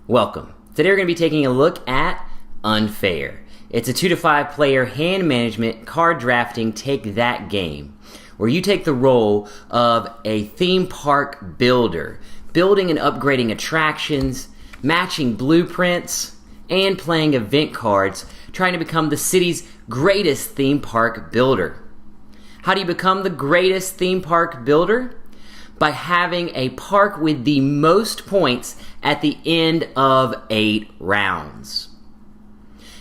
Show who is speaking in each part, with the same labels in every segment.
Speaker 1: Welcome. Today we're going to be taking a look at Unfair. It's a 2 to 5 player hand management card drafting take that game, where you take the role of a theme park builder, building and upgrading attractions, matching blueprints, and playing event cards, trying to become the city's greatest theme park builder. How do you become the greatest theme park builder? By having a park with the most points at the end of 8 rounds.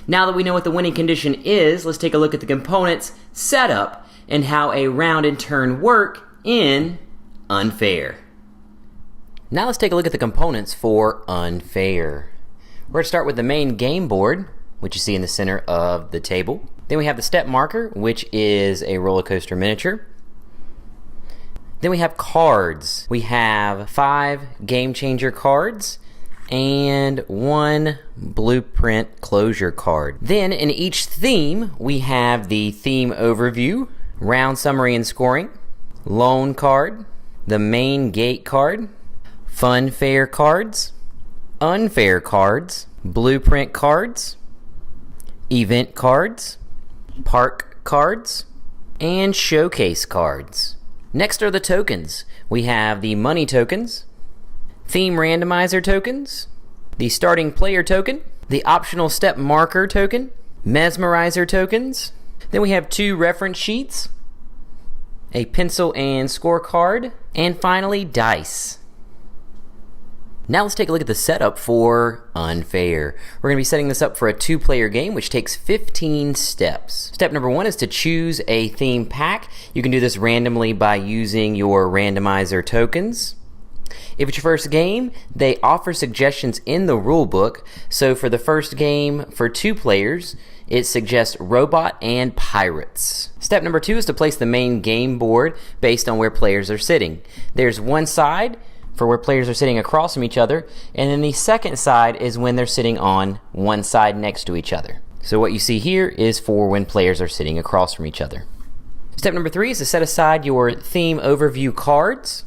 Speaker 1: Now that we know what the winning condition is, let's take a look at the components, setup, and how a round and turn work in Unfair. Now let's take a look at the components for Unfair. We're going to start with the main game board, which you see in the center of the table. Then we have the step marker, which is a roller coaster miniature. Then we have cards. We have 5 game changer cards and 1 blueprint closure card. Then in each theme, we have the theme overview, round summary and scoring, loan card, the main gate card, fun fair cards, unfair cards, blueprint cards, event cards, park cards, and showcase cards. Next are the tokens. We have the money tokens, theme randomizer tokens, the starting player token, the optional step marker token, mesmerizer tokens. Then we have 2 reference sheets, a pencil and scorecard, and finally dice. Now let's take a look at the setup for Unfair. We're going to be setting this up for a 2-player game, which takes 15 steps. Step number 1 is to choose a theme pack. You can do this randomly by using your randomizer tokens. If it's your first game, they offer suggestions in the rule book. So for the first game for 2 players, it suggests robot and pirates. Step number 2 is to place the main game board based on where players are sitting. There's one side for where players are sitting across from each other, and then the second side is when they're sitting on one side next to each other. So what you see here is for when players are sitting across from each other. Step number 3 is to set aside your theme overview cards.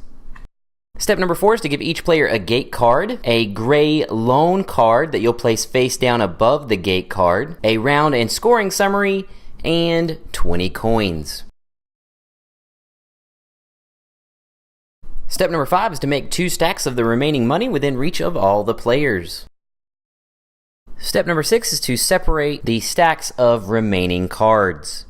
Speaker 1: Step number 4 is to give each player a gate card, a gray loan card that you'll place face down above the gate card, a round and scoring summary, and 20 coins. Step number 5 is to make 2 stacks of the remaining money within reach of all the players. Step number 6 is to separate the stacks of remaining cards.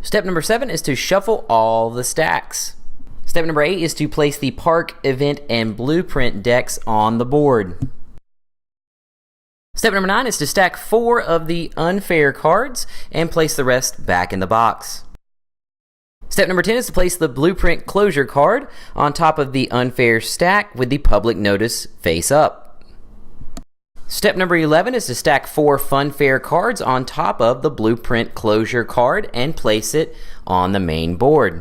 Speaker 1: Step number 7 is to shuffle all the stacks. Step number 8 is to place the park, event, and blueprint decks on the board. Step number 9 is to stack 4 of the unfair cards and place the rest back in the box. Step number 10 is to place the blueprint closure card on top of the unfair stack with the public notice face up. Step number 11 is to stack 4 funfair cards on top of the blueprint closure card and place it on the main board.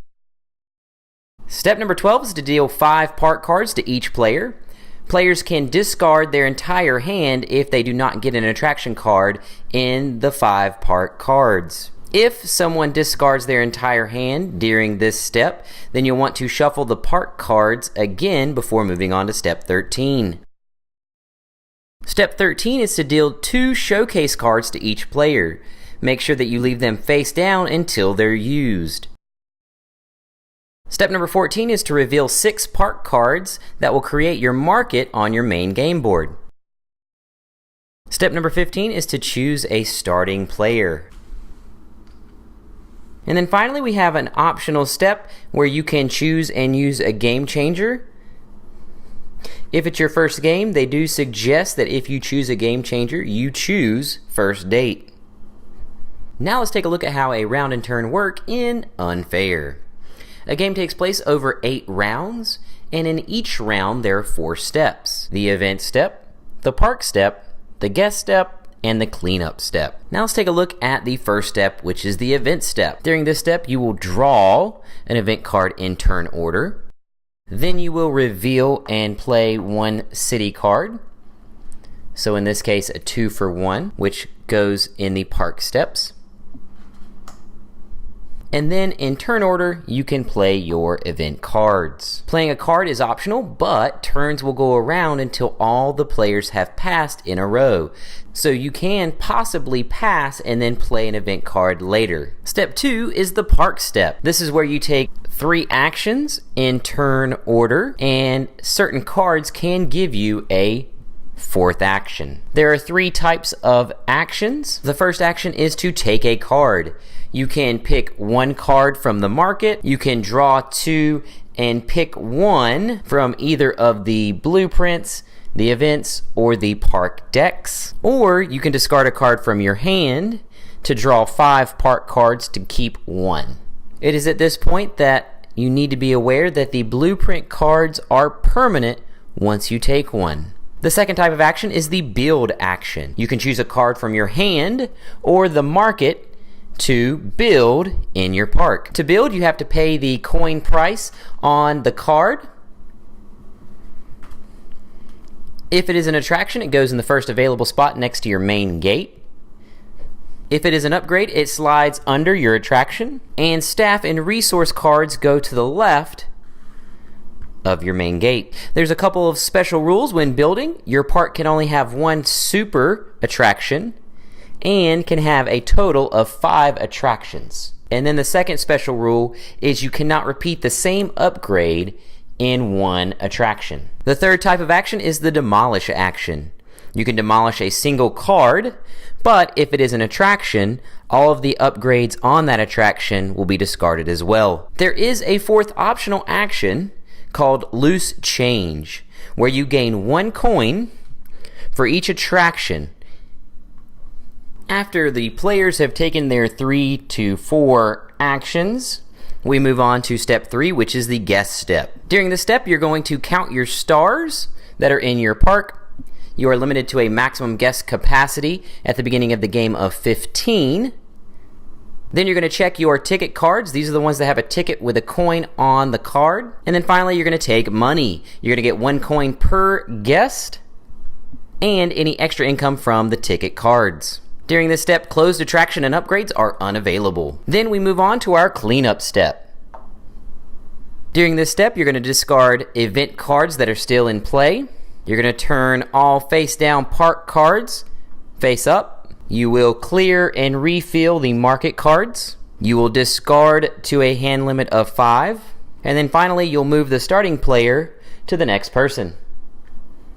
Speaker 1: Step number 12 is to deal 5 park cards to each player. Players can discard their entire hand if they do not get an attraction card in the 5 park cards. If someone discards their entire hand during this step, then you'll want to shuffle the park cards again before moving on to step 13. Step 13 is to deal 2 showcase cards to each player. Make sure that you leave them face down until they're used. Step number 14 is to reveal 6 park cards that will create your market on your main game board. Step number 15 is to choose a starting player. And then finally, we have an optional step where you can choose and use a game changer. If it's your first game, they do suggest that if you choose a game changer, you choose first date. Now let's take a look at how a round and turn work in Unfair. A game takes place over 8 rounds, and in each round there are 4 steps. The event step, the park step, the guest step, and the cleanup step. Now let's take a look at the first step, which is the event step. During this step, you will draw an event card in turn order. Then you will reveal and play 1 city card. So in this case, a 2 for 1, which goes in the park steps. And then in turn order, you can play your event cards. Playing a card is optional, but turns will go around until all the players have passed in a row. So you can possibly pass and then play an event card later. Step 2 is the park step. This is where you take 3 actions in turn order, and certain cards can give you a 4th action. There are 3 types of actions. The first action is to take a card. You can pick 1 card from the market. You can draw 2 and pick 1 from either of the blueprints, the events, or the park decks. Or you can discard a card from your hand to draw 5 park cards to keep 1. It is at this point that you need to be aware that the blueprint cards are permanent once you take one. The second type of action is the build action. You can choose a card from your hand or the market to build in your park. To build, you have to pay the coin price on the card. If it is an attraction, it goes in the first available spot next to your main gate. If it is an upgrade, it slides under your attraction. And staff and resource cards go to the left of your main gate. There's a couple of special rules when building. Your park can only have 1 super attraction and can have a total of 5 attractions. And then the second special rule is you cannot repeat the same upgrade in 1 attraction. The third type of action is the demolish action. You can demolish a single card, but if it is an attraction, all of the upgrades on that attraction will be discarded as well. There is a 4th optional action called loose change, where you gain 1 coin for each attraction. After the players have taken their 3 to 4 actions, we move on to step 3, which is the guess step. During this step, you're going to count your stars that are in your park. You are limited to a maximum guess capacity at the beginning of the game of 15. Then you're going to check your ticket cards. These are the ones that have a ticket with a coin on the card. And then finally, you're going to take money. You're going to get 1 coin per guest and any extra income from the ticket cards. During this step, closed attraction and upgrades are unavailable. Then we move on to our cleanup step. During this step, you're going to discard event cards that are still in play. You're going to turn all face down park cards face up. You will clear and refill the market cards. You will discard to a hand limit of 5. And then finally, you'll move the starting player to the next person.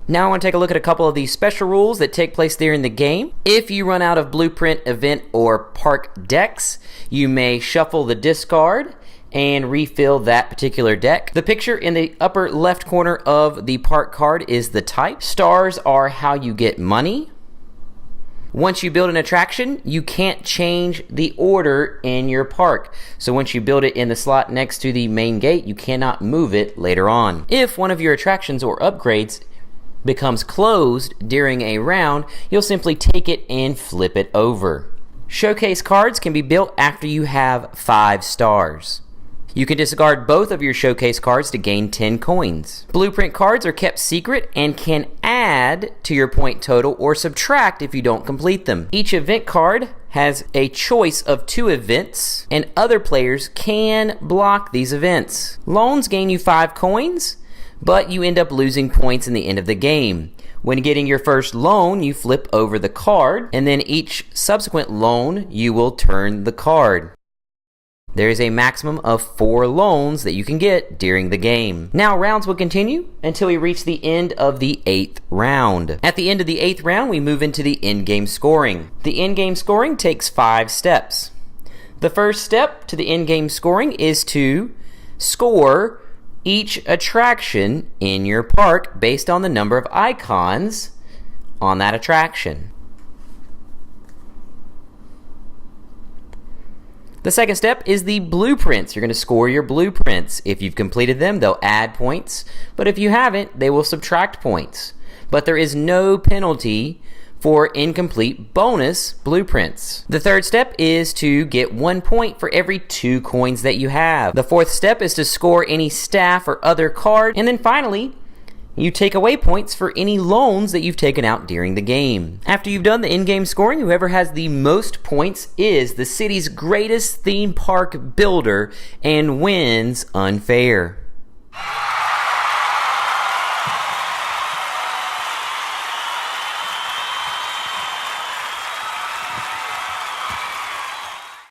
Speaker 1: Now I want to take a look at a couple of the special rules that take place during the game. If you run out of blueprint, event, or park decks, you may shuffle the discard and refill that particular deck. The picture in the upper left corner of the park card is the type. Stars are how you get money. Once you build an attraction, you can't change the order in your park. So once you build it in the slot next to the main gate, you cannot move it later on. If one of your attractions or upgrades becomes closed during a round, you'll simply take it and flip it over. Showcase cards can be built after you have 5 stars. You can discard both of your showcase cards to gain 10 coins. Blueprint cards are kept secret and can add to your point total or subtract if you don't complete them. Each event card has a choice of 2 events, and other players can block these events. Loans gain you 5 coins, but you end up losing points in the end of the game. When getting your first loan, you flip over the card, and then each subsequent loan, you will turn the card. There is a maximum of 4 loans that you can get during the game. Now rounds will continue until we reach the end of the 8th round. At the end of the 8th round, we move into the in-game scoring. The in-game scoring takes 5 steps. The first step to the in-game scoring is to score each attraction in your park based on the number of icons on that attraction. The second step is the blueprints. You're going to score your blueprints. If you've completed them, they'll add points, but if you haven't, they will subtract points. But there is no penalty for incomplete bonus blueprints. The third step is to get 1 point for every 2 coins that you have. The fourth step is to score any staff or other card. And then finally, You take away points for any loans that you've taken out during the game. After you've done the in-game scoring, whoever has the most points is the city's greatest theme park builder and wins Unfair.